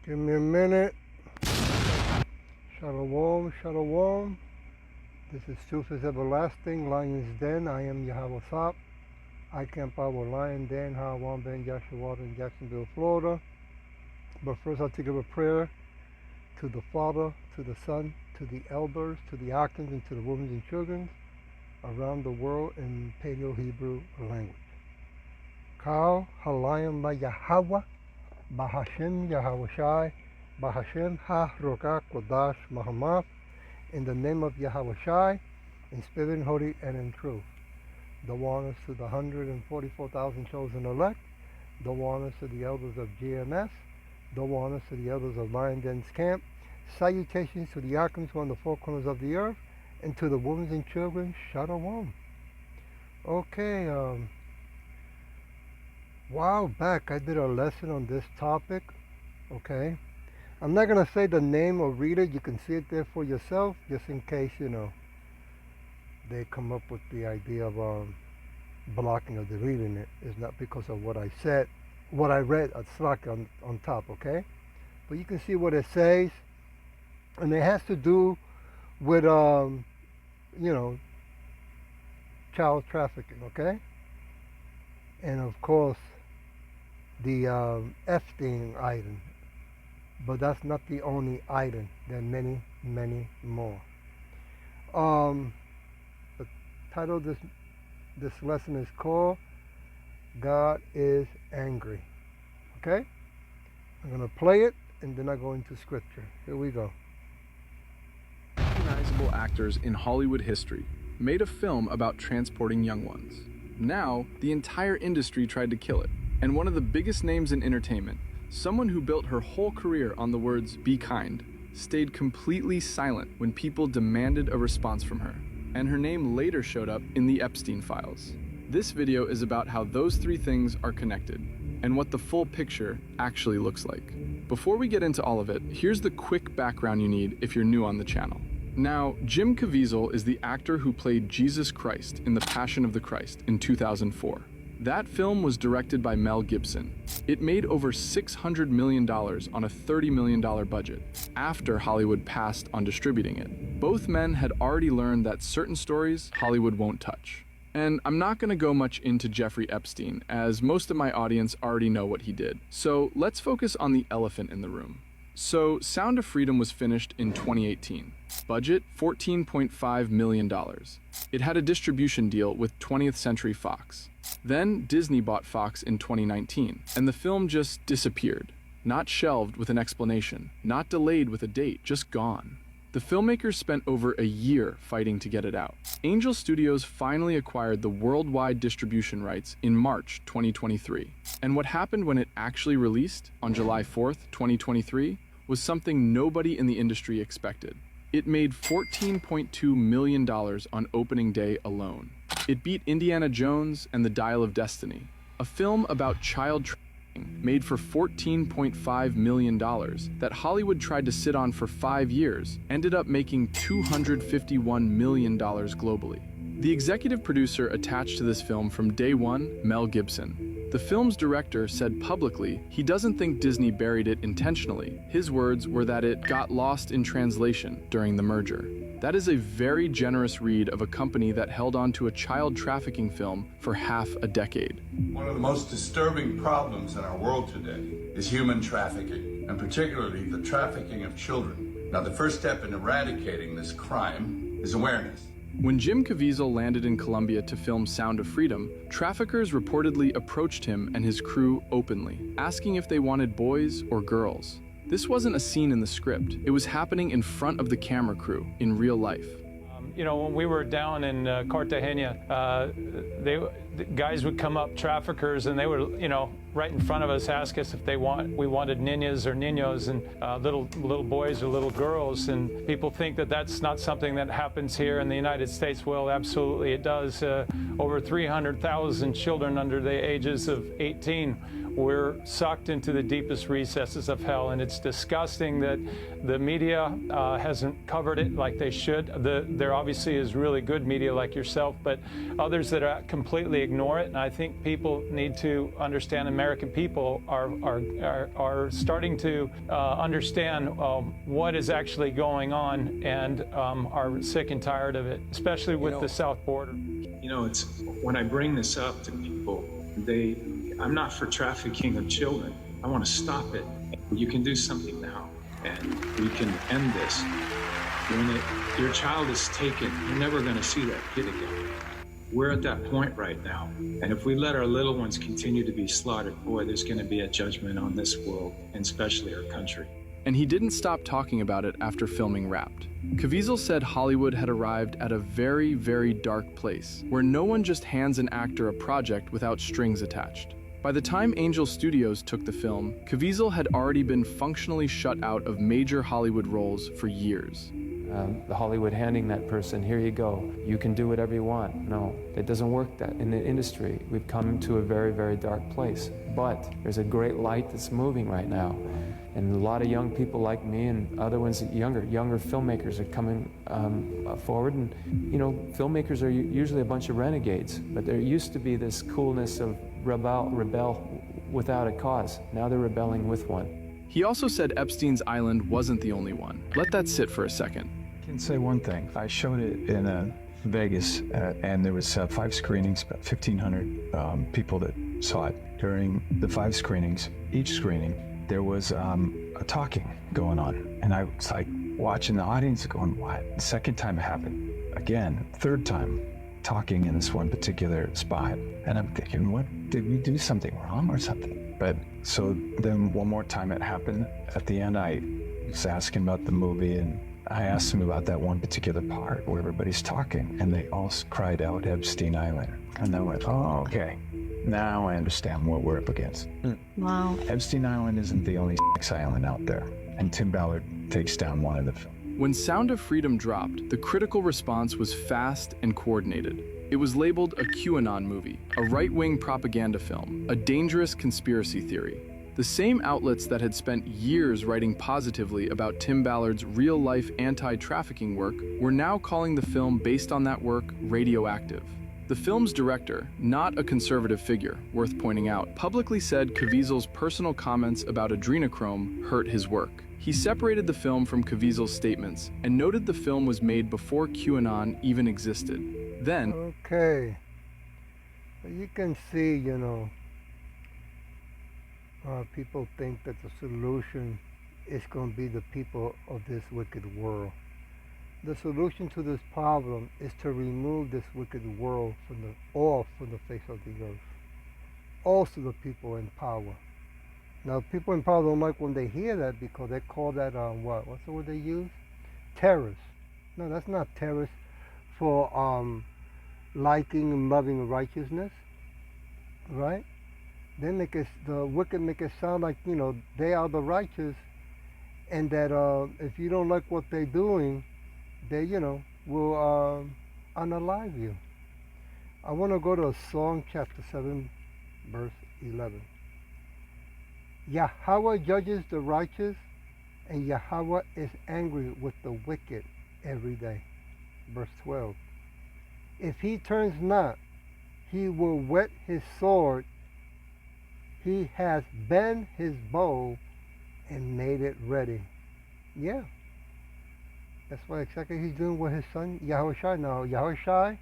Give me a minute. Shalom, shalom. This is Truth is Everlasting, Lion's Den. I am Yahweh Sop. I camp out with Lion Den, Hawan Ben Yashua in Jacksonville, Florida. But first I'll take up a prayer to the Father, to the Son, to the elders, to the archons, and to the women and children around the world in Paleo-Hebrew language. Kal halayim ba Yahweh, Bahashem Yahweh Shai, Bahashem Ha-Roka Kodash Mahamath, in the name of Yahweh Shai, in spirit and holy and in truth. The honors to the 144,000 chosen elect, the honors to the elders of GMS, the honors to the elders of Lion Den's camp, salutations to the archons who are on the four corners of the earth, and to the women and children, Shalom. Okay, while back I did a lesson on this topic, okay? I'm not going to say the name or read it, you can see it there for yourself, just in case, they come up with the idea of blocking or deleting it. It's not because of what I said, what I read at Slack on top, okay? But you can see what it says, and it has to do with, child trafficking, okay? And of course, the Epstein item. But that's not the only item. There are many, many more. The title of this lesson is called God is Angry. Okay? I'm going to play it and then I go into scripture. Here we go. Recognizable actors in Hollywood history made a film about transporting young ones. Now, the entire industry tried to kill it. And one of the biggest names in entertainment, someone who built her whole career on the words "be kind," stayed completely silent when people demanded a response from her. And her name later showed up in the Epstein files. This video is about how those three things are connected and what the full picture actually looks like. Before we get into all of it, here's the quick background you need if you're new on the channel. Now, Jim Caviezel is the actor who played Jesus Christ in The Passion of the Christ in 2004. That film was directed by Mel Gibson. It made over $600 million on a $30 million budget, after Hollywood passed on distributing it. Both men had already learned that certain stories Hollywood won't touch. And I'm not going to go much into Jeffrey Epstein, as most of my audience already know what he did. So let's focus on the elephant in the room. So Sound of Freedom was finished in 2018. Budget, $14.5 million. It had a distribution deal with 20th Century Fox. Then Disney bought Fox in 2019, and the film just disappeared. Not shelved with an explanation, not delayed with a date, just gone. The filmmakers spent over a year fighting to get it out. Angel Studios finally acquired the worldwide distribution rights in March 2023. And what happened when it actually released on July 4th, 2023, was something nobody in the industry expected. It made $14.2 million on opening day alone. It beat Indiana Jones and The Dial of Destiny, a film about child trafficking made for $14.5 million that Hollywood tried to sit on for 5 years, ended up making $251 million globally. The executive producer attached to this film from day one, Mel Gibson. The film's director said publicly he doesn't think Disney buried it intentionally. His words were that it got lost in translation during the merger. That is a very generous read of a company that held on to a child trafficking film for half a decade. One of the most disturbing problems in our world today is human trafficking, and particularly the trafficking of children. Now, the first step in eradicating this crime is awareness. When Jim Caviezel landed in Colombia to film Sound of Freedom, traffickers reportedly approached him and his crew openly, asking if they wanted boys or girls. This wasn't a scene in the script. It was happening in front of the camera crew in real life. When we were down in Cartagena, the guys would come up, traffickers, and they would, right in front of us, ask us if we wanted niñas or niños, and little boys or little girls. And people think that that's not something that happens here in the United States. Well, absolutely it does. Over 300,000 children under the ages of 18 we're sucked into the deepest recesses of hell, and it's disgusting that the media hasn't covered it like they should. There obviously is really good media like yourself, but others that completely ignore it. And I think people need to understand, American people are starting to understand what is actually going on, and are sick and tired of it, especially with the south border. You know, it's when I bring this up to people, I'm not for trafficking of children. I want to stop it. You can do something now, and we can end this. When your child is taken, you're never going to see that kid again. We're at that point right now. And if we let our little ones continue to be slaughtered, boy, there's going to be a judgment on this world, and especially our country. And he didn't stop talking about it after filming Wrapped. Caviezel said Hollywood had arrived at a very, very dark place, where no one just hands an actor a project without strings attached. By the time Angel Studios took the film, Caviezel had already been functionally shut out of major Hollywood roles for years. The Hollywood handing that person, here you go, you can do whatever you want. No, it doesn't work that in the industry. We've come to a very, very dark place. But there's a great light that's moving right now. And a lot of young people like me and other ones, younger filmmakers are coming forward. And, you know, filmmakers are usually a bunch of renegades, but there used to be this coolness of rebel without a cause. Now they're rebelling with one. He also said Epstein's Island wasn't the only one. Let that sit for a second. I can say one thing. I showed it in Vegas, and there was 5 screenings, about 1,500 people that saw it. During the 5 screenings, each screening, there was a talking going on. And I was like watching the audience going, what? The second time it happened. Again, third time, talking in this one particular spot. And I'm thinking, what, did we do something wrong or something? But so then one more time it happened. At the end, I was asking about the movie, and I asked them about that one particular part where everybody's talking, and they all cried out Epstein Island. And I went, oh, okay. Now I understand what we're up against. Wow. Epstein Island isn't the only sex island out there, and Tim Ballard takes down one of the films. When Sound of Freedom dropped, the critical response was fast and coordinated. It was labeled a QAnon movie, a right-wing propaganda film, a dangerous conspiracy theory. The same outlets that had spent years writing positively about Tim Ballard's real-life anti-trafficking work were now calling the film based on that work radioactive. The film's director, not a conservative figure, worth pointing out, publicly said Caviezel's personal comments about adrenochrome hurt his work. He separated the film from Caviezel's statements and noted the film was made before QAnon even existed. Then, okay, so you can see, you know, people think that the solution is going to be the people of this wicked world. The solution to this problem is to remove this wicked world from the face of the earth. Also the people in power. Now, people in power don't like when they hear that, because they call that, what's the word they use? Terrorists. No, that's not terrorists for liking and loving righteousness, right? They make it, the wicked make it sound like, you know, they are the righteous, and that if you don't like what they're doing, they, you know, will unalive you. I want to go to Psalm chapter 7, verse 11. Yahweh judges the righteous, and Yahweh is angry with the wicked every day. Verse 12. If he turns not, he will whet his sword. He has bent his bow and made it ready. Yeah. That's what exactly he's doing with his son, Yahushua. Now, Yahushua,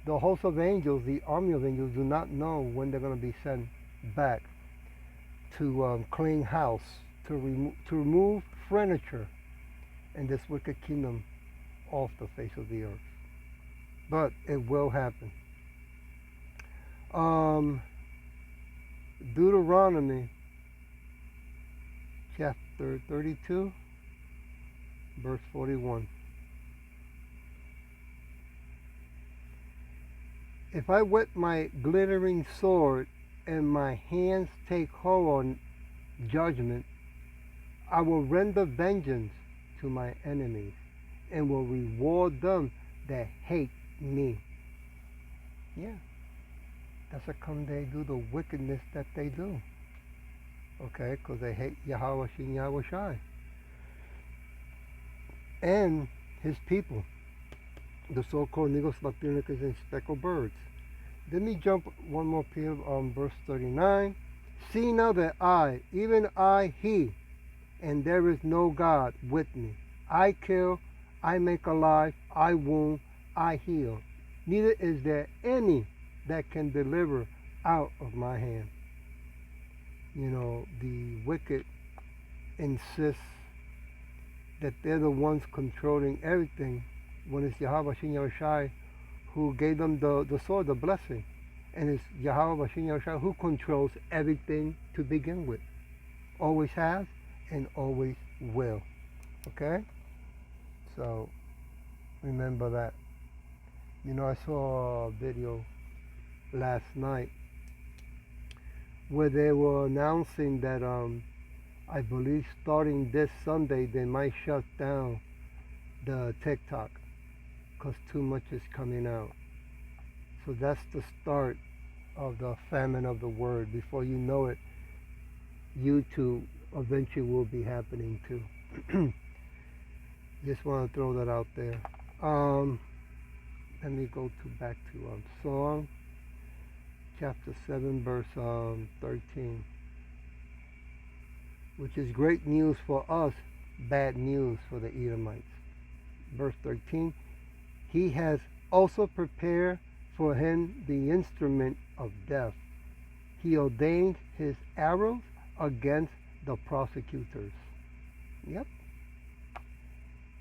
the host of angels, the army of angels, do not know when they're going to be sent back to clean house, to remove furniture in this wicked kingdom off the face of the earth. But it will happen. Deuteronomy chapter 32, verse 41. If I whet my glittering sword and my hands take hold on judgment, I will render vengeance to my enemies and will reward them that hate me. Yeah. That's how come they do the wickedness that they do. Okay, because they hate Yahweh Shin Yahweh Shai and his people, the so-called Negros Latinos and speckled birds. Let me jump one more page on verse 39. See now that I, even I, he, and there is no God with me. I kill, I make alive, I wound, I heal. Neither is there any that can deliver out of my hand. You know, the wicked insist that they're the ones controlling everything when it's Yahweh Shin Yahweh Shai who gave them the sword, the blessing. And it's Yahweh Shin Yahweh Shai who controls everything to begin with. Always has and always will. Okay? So remember that. You know, I saw a video last night where they were announcing that I believe starting this Sunday they might shut down the TikTok because too much is coming out. So that's the start of the famine of the word. Before you know it, YouTube eventually will be happening too. Just want to throw that out there. Let me go back to Psalm chapter 7 verse 13, which is great news for us, bad news for the Edomites. Verse 13, he has also prepared for him the instrument of death. He ordained his arrows against the prosecutors. Yep.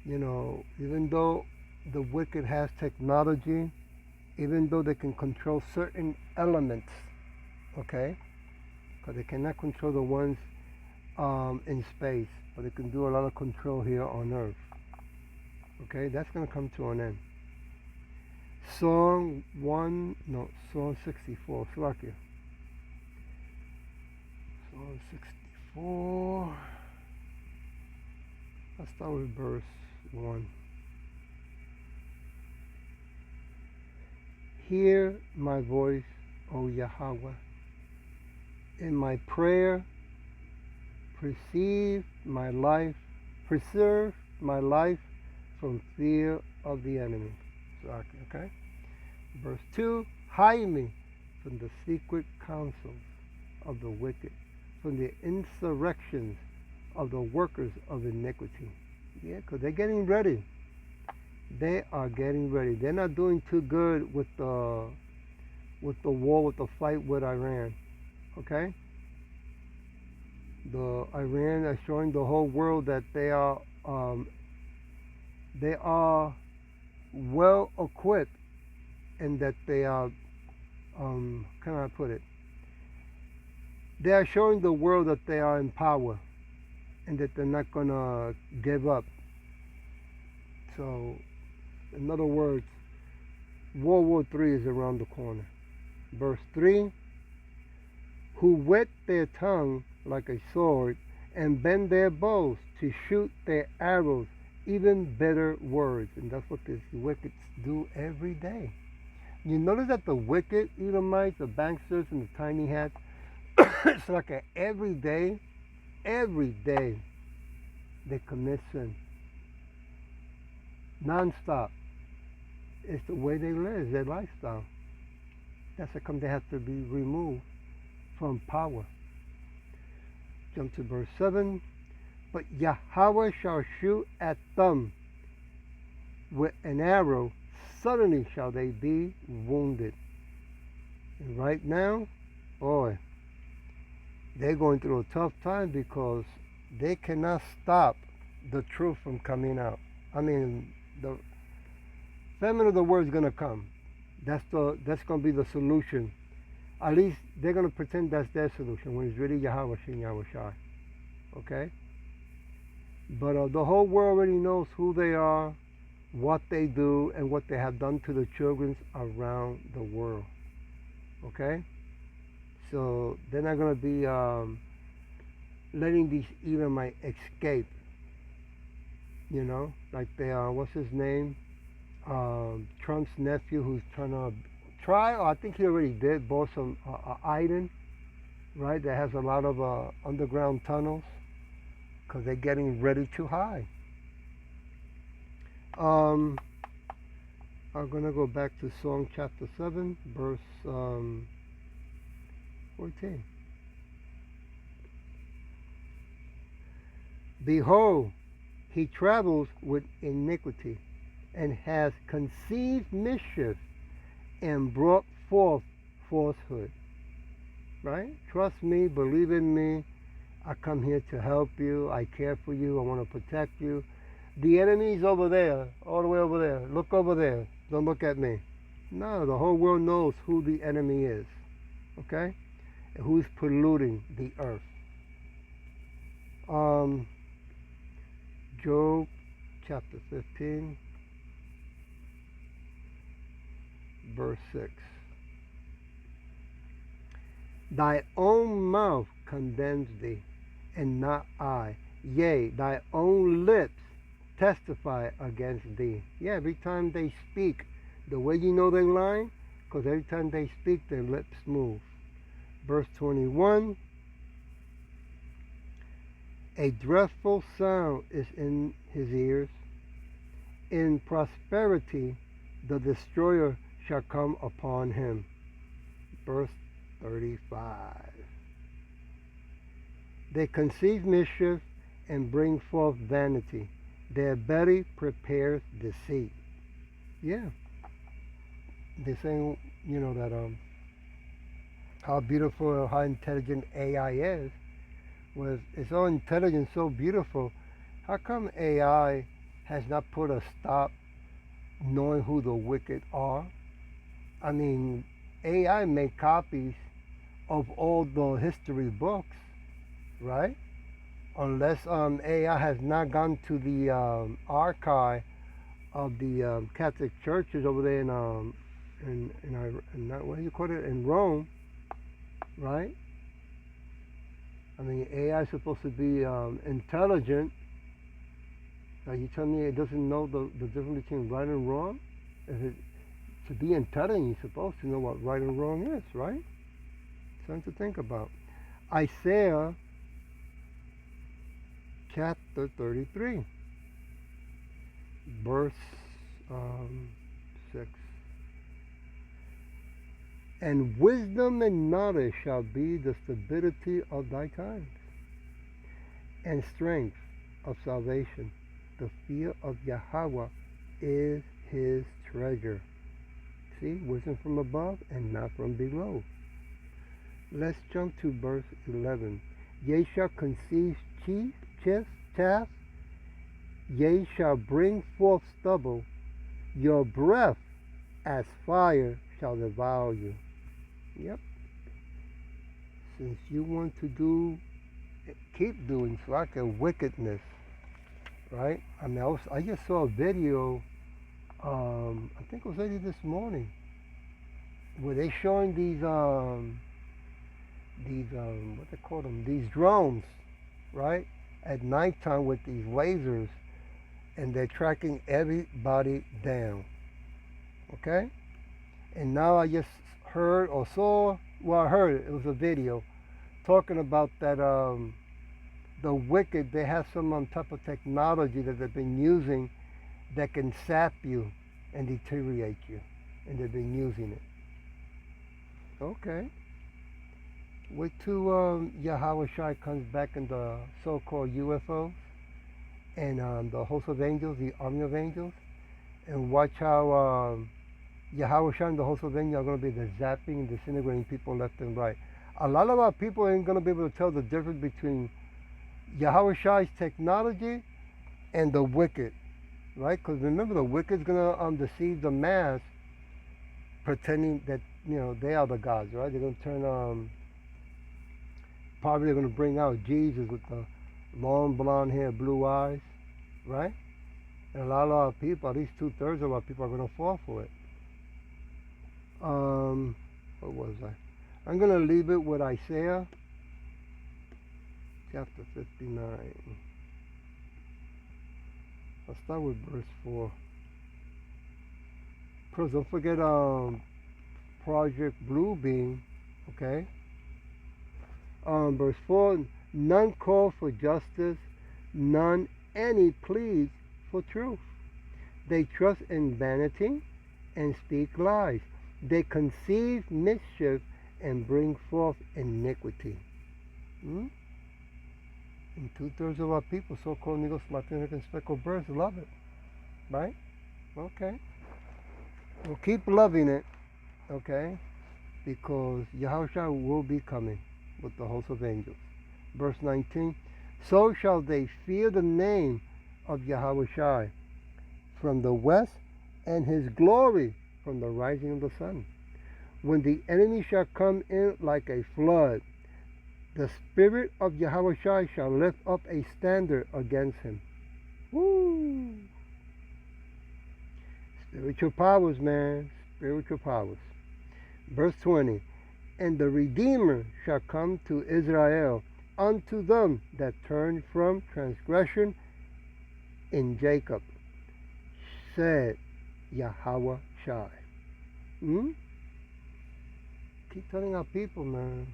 You know, even though the wicked has technology, even though they can control certain elements, okay, because they cannot control the ones in space, but they can do a lot of control here on Earth. Okay, that's going to come to an end. Psalm 64, Slovakia. Psalm 64. Let's start with verse 1. Hear my voice, O Yahweh. In my prayer, preserve my life from fear of the enemy. Okay? Verse 2, hide me from the secret counsels of the wicked, from the insurrections of the workers of iniquity. Yeah, because they're getting ready. They are getting ready. They're not doing too good with the war, with the fight with Iran. Okay? The Iran is showing the whole world that they are well equipped, and that they are how can I put it? They are showing the world that they are in power, and that they're not gonna give up. So, in other words, World War III is around the corner. Verse 3, who whet their tongue like a sword, and bend their bows to shoot their arrows, even better words. And that's what the wicked do every day. You notice that the wicked Edomites, the banksters, and the tiny hats, it's like every day, they commit sin. Non-stop. It's the way they live, their lifestyle. That's how come they have to be removed from power. Jump to verse 7. But Yahweh shall shoot at them with an arrow, suddenly shall they be wounded. And right now, boy, they're going through a tough time because they cannot stop the truth from coming out. I mean, the famine of the word is going to come. That's going to be the solution. At least they're going to pretend that's their solution when it's really Yahweh Shin Yahweh Shai. Okay? But the whole world already knows who they are, what they do, and what they have done to the children around the world. Okay? So they're not going to be letting these Edomites escape. You know, like they are, what's his name? Trump's nephew, who's trying to or I think he already did, bought some island, right? That has a lot of underground tunnels because they're getting ready to hide. I'm going to go back to Song chapter 7, verse 14. Behold, he travels with iniquity and has conceived mischief and brought forth falsehood. Right? Trust me, believe in me. I come here to help you. I care for you. I want to protect you. The enemy's over there, all the way over there. Look over there. Don't look at me. No, the whole world knows who the enemy is. Okay? And who's polluting the earth. Job chapter 15, verse 6. Thy own mouth condemns thee, and not I. Yea, thy own lips testify against thee. Yeah, every time they speak, the way you know they're lying, because every time they speak, their lips move. Verse 21. A dreadful sound is in his ears. In prosperity, the destroyer shall come upon him. Verse 35. They conceive mischief and bring forth vanity. Their belly prepares deceit. Yeah. They're saying, that how beautiful, how intelligent AI is. It's so intelligent, so beautiful. How come AI has not put a stop knowing who the wicked are? I mean, AI made copies of all the history books, right? Unless AI has not gone to the archive of the Catholic churches over there in what do you call it, in Rome, right? I mean, AI is supposed to be intelligent. Are you telling me it doesn't know the difference between right and wrong? To be intelligent, you're supposed to know what right and wrong is, right? Something to think about. Isaiah chapter 33, verse 6. And wisdom and knowledge shall be the stability of thy times, and strength of salvation. The fear of Yahweh is his treasure. See, wisdom from above and not from below. Let's jump to verse 11. Ye shall conceive chaff, ye shall bring forth stubble, your breath as fire shall devour you. Yep. Since you want to keep doing like a wickedness, right? I mean, I just saw a video, I think it was early this morning, where they showing these what they call them, these drones, right? At nighttime with these lasers, and they're tracking everybody down. Okay? And now I just heard or saw, well, I heard it was a video talking about that the wicked, they have some type of technology that they've been using that can sap you and deteriorate you, and they've been using it. Okay. Wait till Yahweh Shai comes back in the so-called UFOs and the host of angels, the army of angels, and watch how Yahweh Shai and the host of angels are going to be the zapping and disintegrating people left and right. A lot of our people ain't going to be able to tell the difference between Yahweh Shai's technology and the wicked, right? Because remember, the wicked's going to deceive the mass, pretending that they are the gods, right? They're going to turn probably they're going to bring out Jesus with the long blonde hair, blue eyes, right? And a lot of our people, at least 2/3 of our people, are going to fall for it. What was I? I'm going to leave it with Isaiah chapter 59. I'll start with verse 4. Plus, don't forget Project Bluebeam, okay? Verse 4, none call for justice, none any pleads for truth. They trust in vanity and speak lies. They conceive mischief and bring forth iniquity. Hmm? And 2/3 of our people, so-called Negros, Latinos, and speckled birds, love it. Right? Okay. We'll keep loving it, okay? Because Yahushua will be coming with the host of angels. Verse 19, so shall they fear the name of Yahushua from the west, and his glory from the rising of the sun. When the enemy shall come in like a flood, the spirit of Yahushua shall lift up a standard against him. Woo! Spiritual powers, man. Spiritual powers. Verse 20, and the Redeemer shall come to Israel unto them that turn from transgression in Jacob, said Yahweh Shai. Keep telling our people, man.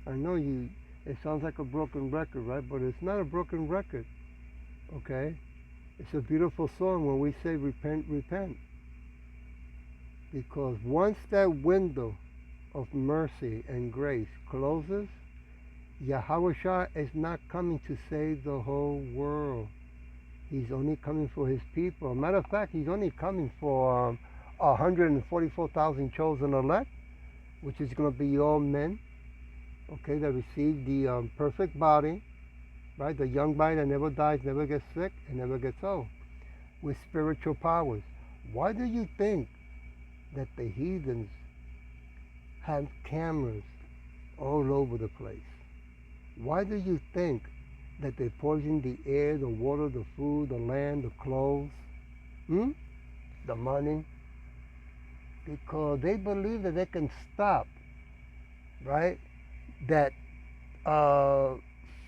I know it sounds like a broken record, right? But it's not a broken record, okay? It's a beautiful song when we say repent, repent. Because once that window of mercy and grace closes, Yahweh Shai is not coming to save the whole world. He's only coming for his people. Matter of fact, he's only coming for 144,000 chosen elect, which is going to be all men, okay, that receive the perfect body, right? The young body that never dies, never gets sick, and never gets old, with spiritual powers. Why do you think that the heathens have cameras all over the place? Why do you think that they poison the air, the water, the food, the land, the clothes, the money? Because they believe that they can stop, right, that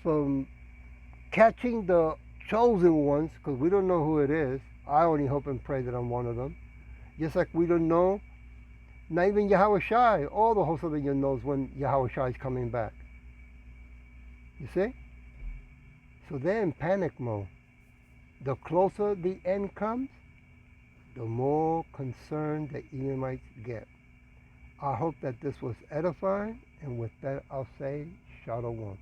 from catching the chosen ones, because we don't know who it is. I only hope and pray that I'm one of them. Just like we don't know, not even Yahweh Shai, all the host of the year knows when Yahweh Shai is coming back. You see? So they're in panic mode. The closer the end comes, the more concerned the Edomites get. I hope that this was edifying, and with that I'll say Shalom.